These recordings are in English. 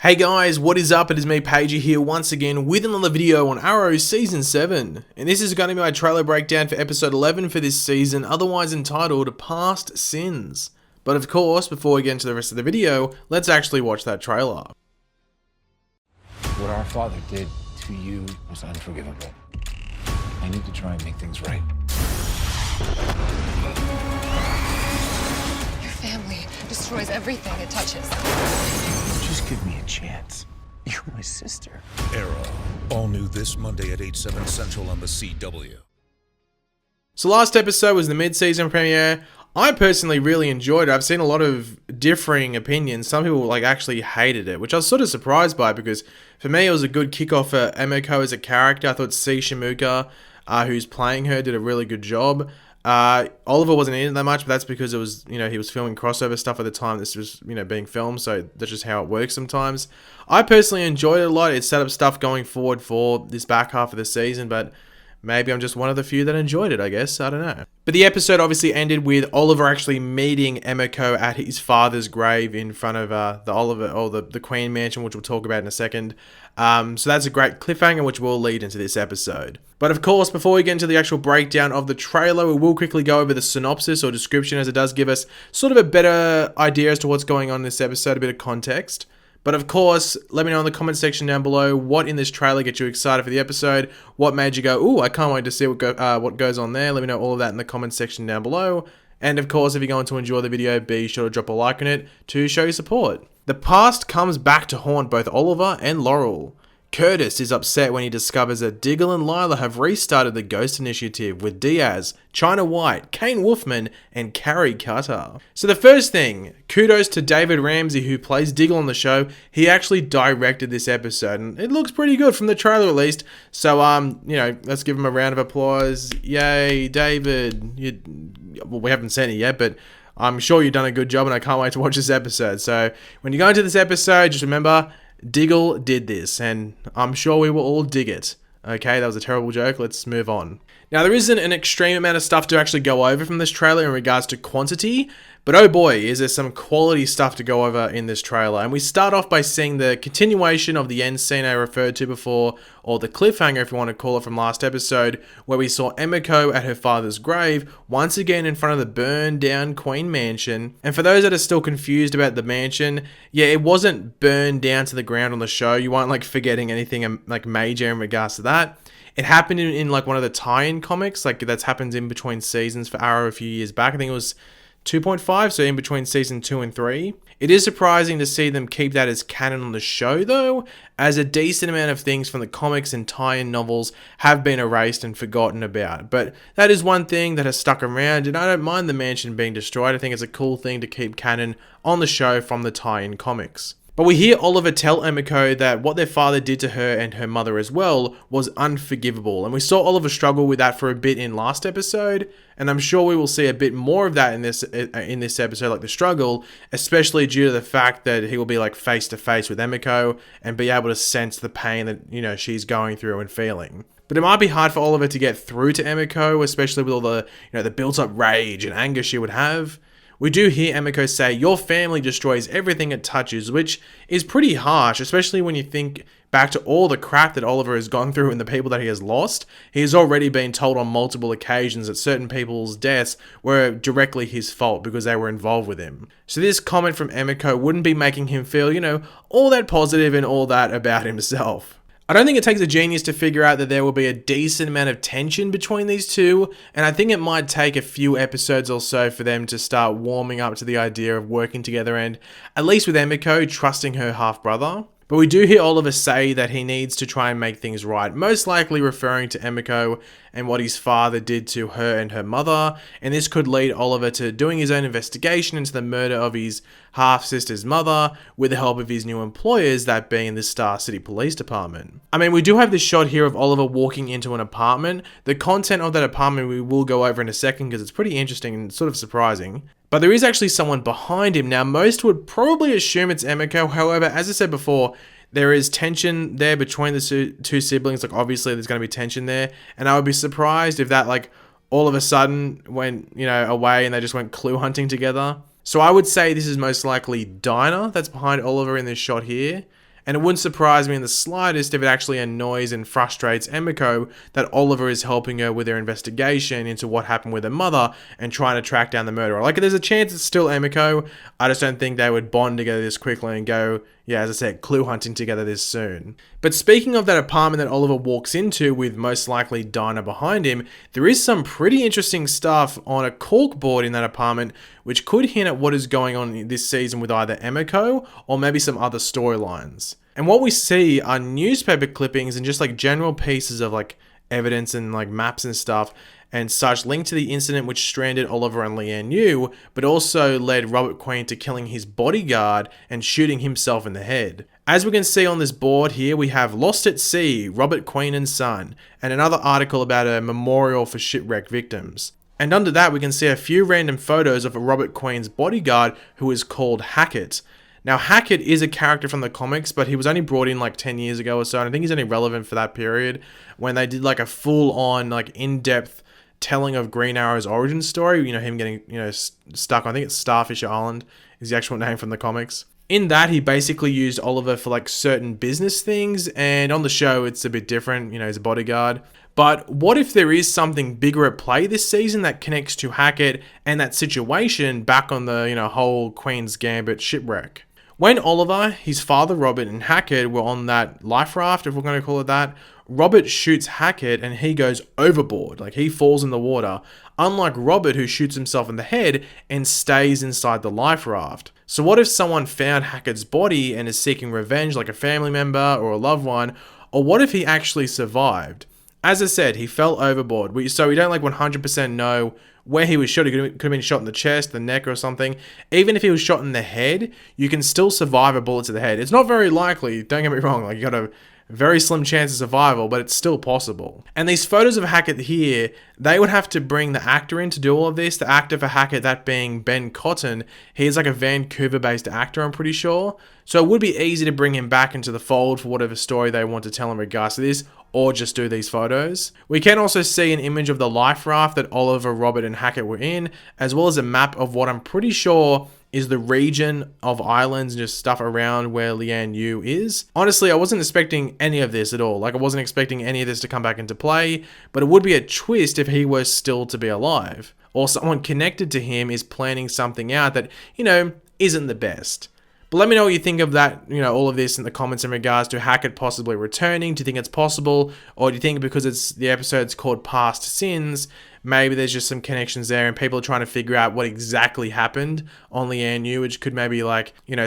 Hey guys, what is up? It is me, Pagey, here once again with another video on Arrow Season 7. And this is going to be my trailer breakdown for episode 11 for this season, otherwise entitled Past Sins. But of course, before we get into the rest of the video, let's actually watch that trailer. What our father did to you was unforgivable. I need to try and make things right. Your family destroys everything it touches. Just give me a chance. You're my sister. Arrow, all new this Monday at 8/7 Central on the CW. So last episode was the mid-season premiere. I personally really enjoyed it. I've seen a lot of differing opinions. Some people actually hated it, which I was sort of surprised by because for me it was a good kickoff for Emiko as a character. I thought Shimuka, who's playing her, did a really good job. Oliver wasn't in it that much, but that's because it was, he was filming crossover stuff at the time this was, being filmed, so that's just how it works sometimes. I personally enjoyed it a lot. It set up stuff going forward for this back half of the season, but maybe I'm just one of the few that enjoyed it, I guess. I don't know. But the episode obviously ended with Oliver actually meeting Emiko at his father's grave in front of the Queen Mansion, which we'll talk about in a second. So that's a great cliffhanger, which will lead into this episode. But of course, before we get into the actual breakdown of the trailer, we will quickly go over the synopsis or description, as it does give us sort of a better idea as to what's going on in this episode, a bit of context. But of course, let me know in the comment section down below what in this trailer gets you excited for the episode. What made you go, ooh, I can't wait to see what goes on there. Let me know all of that in the comment section down below. And of course, if you're going to enjoy the video, be sure to drop a like on it to show your support. The past comes back to haunt both Oliver and Laurel. Curtis is upset when he discovers that Diggle and Lila have restarted the Ghost Initiative with Diaz, China White, Kane Wolfman, and Carrie Cutter. So the first thing, kudos to David Ramsey, who plays Diggle on the show. He actually directed this episode, and it looks pretty good from the trailer at least. So, let's give him a round of applause. Yay, David. Well, we haven't seen it yet, but I'm sure you've done a good job, and I can't wait to watch this episode. So when you go into this episode, just remember, Diggle did this, and I'm sure we will all dig it. Okay, that was a terrible joke. Let's move on. Now, there isn't an extreme amount of stuff to actually go over from this trailer in regards to quantity, but oh boy, is there some quality stuff to go over in this trailer. And we start off by seeing the continuation of the end scene I referred to before, or the cliffhanger if you want to call it, from last episode, where we saw Emiko at her father's grave, once again in front of the burned down Queen Mansion. And for those that are still confused about the mansion, yeah, it wasn't burned down to the ground on the show. You weren't forgetting anything major in regards to that. It happened in one of the tie-in comics, that's happened in between seasons for Arrow a few years back. I think it was 2.5, so in between season 2 and 3. It is surprising to see them keep that as canon on the show though, as a decent amount of things from the comics and tie-in novels have been erased and forgotten about. But that is one thing that has stuck around, and I don't mind the mansion being destroyed. I think it's a cool thing to keep canon on the show from the tie-in comics. But we hear Oliver tell Emiko that what their father did to her and her mother as well was unforgivable. And we saw Oliver struggle with that for a bit in last episode, and I'm sure we will see a bit more of that in this episode, the struggle, especially due to the fact that he will be face to face with Emiko and be able to sense the pain that, she's going through and feeling. But it might be hard for Oliver to get through to Emiko, especially with all the, the built up rage and anger she would have. We do hear Emiko say, your family destroys everything it touches, which is pretty harsh, especially when you think back to all the crap that Oliver has gone through and the people that he has lost. He has already been told on multiple occasions that certain people's deaths were directly his fault because they were involved with him. So this comment from Emiko wouldn't be making him feel, all that positive and all that about himself. I don't think it takes a genius to figure out that there will be a decent amount of tension between these two, and I think it might take a few episodes or so for them to start warming up to the idea of working together and, at least with Emiko, trusting her half-brother. But we do hear Oliver say that he needs to try and make things right, most likely referring to Emiko and what his father did to her and her mother, and this could lead Oliver to doing his own investigation into the murder of his half-sister's mother with the help of his new employers, that being the Star City Police Department. I mean, we do have this shot here of Oliver walking into an apartment. The content of that apartment we will go over in a second because it's pretty interesting and sort of surprising. But there is actually someone behind him. Now, most would probably assume it's Emiko. However, as I said before, there is tension there between the two siblings. Obviously, there's going to be tension there. And I would be surprised if that, all of a sudden went, away and they just went clue hunting together. So I would say this is most likely Dinah that's behind Oliver in this shot here. and it wouldn't surprise me in the slightest if it actually annoys and frustrates Emiko that Oliver is helping her with her investigation into what happened with her mother and trying to track down the murderer. Like, there's a chance it's still Emiko. I just don't think they would bond together this quickly and go, yeah, as I said, clue hunting together this soon. But speaking of that apartment that Oliver walks into with most likely Dinah behind him, there is some pretty interesting stuff on a corkboard in that apartment which could hint at what is going on this season with either Emiko or maybe some other storylines. And what we see are newspaper clippings and just like general pieces of like evidence and like maps and stuff and such linked to the incident which stranded Oliver and Leanne Yu, but also led Robert Queen to killing his bodyguard and shooting himself in the head. As we can see on this board here, we have Lost at Sea, Robert Queen and Son, and another article about a memorial for shipwreck victims. And under that, we can see a few random photos of a Robert Queen's bodyguard who is called Hackett. Now, Hackett is a character from the comics, but he was only brought in like 10 years ago or so, and I think he's only relevant for that period when they did like a full-on, like in-depth telling of Green Arrow's origin story, him getting, stuck, I think it's Starfish Island is the actual name from the comics. In that, he basically used Oliver for like certain business things, and on the show, it's a bit different, he's a bodyguard. But what if there is something bigger at play this season that connects to Hackett and that situation back on the, whole Queen's Gambit shipwreck? When Oliver, his father Robert, and Hackett were on that life raft, if we're going to call it that, Robert shoots Hackett and he goes overboard, like he falls in the water, unlike Robert who shoots himself in the head and stays inside the life raft. So what if someone found Hackett's body and is seeking revenge, like a family member or a loved one, or what if he actually survived? As I said, he fell overboard, so we don't like 100% know where he was shot. He could have been shot in the chest, the neck or something. Even if he was shot in the head, you can still survive a bullet to the head. It's not very likely, don't get me wrong, like you got a very slim chance of survival, but it's still possible. And these photos of Hackett here, they would have to bring the actor in to do all of this. The actor for Hackett, that being Ben Cotton, he's like a Vancouver-based actor, I'm pretty sure. So it would be easy to bring him back into the fold for whatever story they want to tell in regards to this, or just do these photos. We can also see an image of the life raft that Oliver, Robert, and Hackett were in, as well as a map of what I'm pretty sure is the region of islands and just stuff around where Leanne Yu is. Honestly, I wasn't expecting any of this at all. Like, I wasn't expecting any of this to come back into play, but it would be a twist if he was still to be alive, or someone connected to him is planning something out that, isn't the best. But let me know what you think of that, all of this in the comments in regards to Hackett possibly returning. Do you think it's possible? Or do you think because the episode's called Past Sins, maybe there's just some connections there and people are trying to figure out what exactly happened on Leanne Yu, which could maybe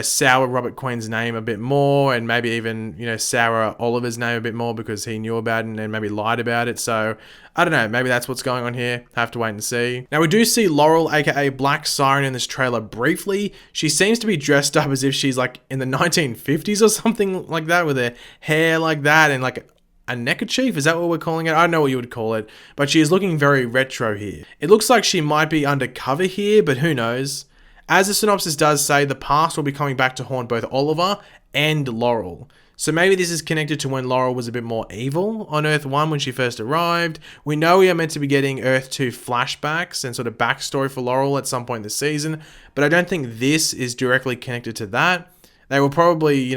sour Robert Queen's name a bit more and maybe even, sour Oliver's name a bit more because he knew about it and then maybe lied about it. So I don't know, maybe that's what's going on here. Have to wait and see. Now we do see Laurel, aka Black Siren, in this trailer briefly. She seems to be dressed up as if she's like in the 1950s or something like that, with her hair like that and like a neckerchief, is that what we're calling it? I don't know what you would call it, but she is looking very retro here. It looks like she might be undercover here, but who knows? As the synopsis does say, the past will be coming back to haunt both Oliver and Laurel. So maybe this is connected to when Laurel was a bit more evil on Earth 1 when she first arrived. We know we are meant to be getting Earth 2 flashbacks and sort of backstory for Laurel at some point this season, but I don't think this is directly connected to that. They will probably,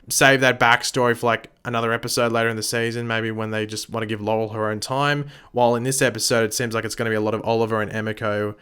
save that backstory for like another episode later in the season, maybe when they just want to give Laurel her own time. While in this episode, it seems like it's going to be a lot of Oliver and Emiko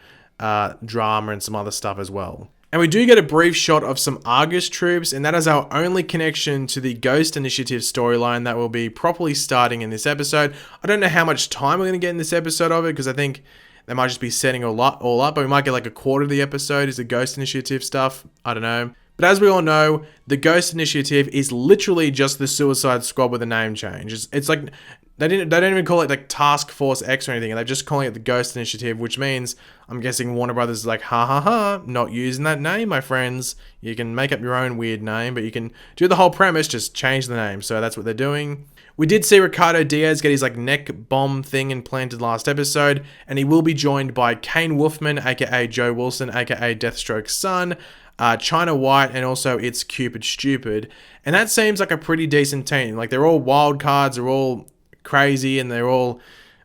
drama and some other stuff as well. And we do get a brief shot of some Argus troops, and that is our only connection to the Ghost Initiative storyline that will be properly starting in this episode. I don't know how much time we're going to get in this episode of it, because I think they might just be setting all up, but we might get like a quarter of the episode is the Ghost Initiative stuff. I don't know. But as we all know, the Ghost Initiative is literally just the Suicide Squad with a name change. It's like they don't even call it like Task Force X or anything. They're just calling it the Ghost Initiative, which means I'm guessing Warner Brothers is like, not using that name, my friends. You can make up your own weird name, but you can do the whole premise, just change the name. So that's what they're doing. We did see Ricardo Diaz get his like neck bomb thing implanted last episode, and he will be joined by Kane Wolfman, aka Joe Wilson, aka Deathstroke's son, China White, and also It's Cupid Stupid. And that seems like a pretty decent team. Like, they're all wild cards, they're all crazy, and they're all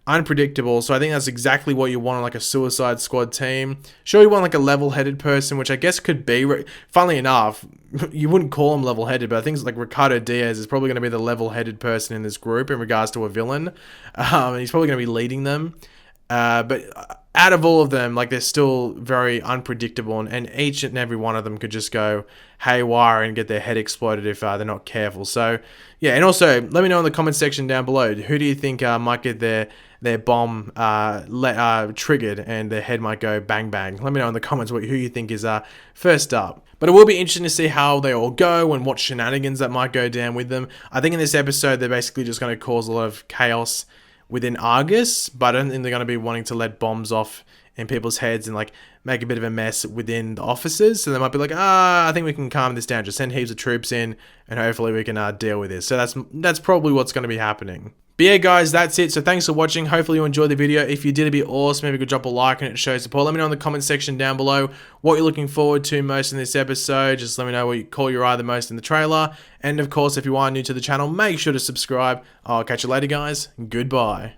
unpredictable. So I think that's exactly what you want on like a Suicide Squad team. Sure, you want like a level-headed person, which I guess could be, funnily enough, you wouldn't call him level-headed, but I think it's like Ricardo Diaz is probably going to be the level-headed person in this group in regards to a villain. And he's probably going to be leading them. But out of all of them, like, they're still very unpredictable, and each and every one of them could just go haywire and get their head exploded if they're not careful. So yeah, and also let me know in the comment section down below, who do you think might get their bomb triggered and their head might go bang bang. Let me know in the comments who you think is first up. But it will be interesting to see how they all go and what shenanigans that might go down with them. I think in this episode they're basically just going to cause a lot of chaos within Argus, but I don't think they're going to be wanting to let bombs off in people's heads and like make a bit of a mess within the offices. So they might be like, I think we can calm this down. Just send heaps of troops in and hopefully we can deal with this. So that's probably what's going to be happening. But yeah, guys, that's it. So thanks for watching. Hopefully you enjoyed the video. If you did, it'd be awesome. Maybe you could drop a like and it shows support. Let me know in the comment section down below what you're looking forward to most in this episode. Just let me know what you caught your eye the most in the trailer. And of course, if you are new to the channel, make sure to subscribe. I'll catch you later, guys. Goodbye.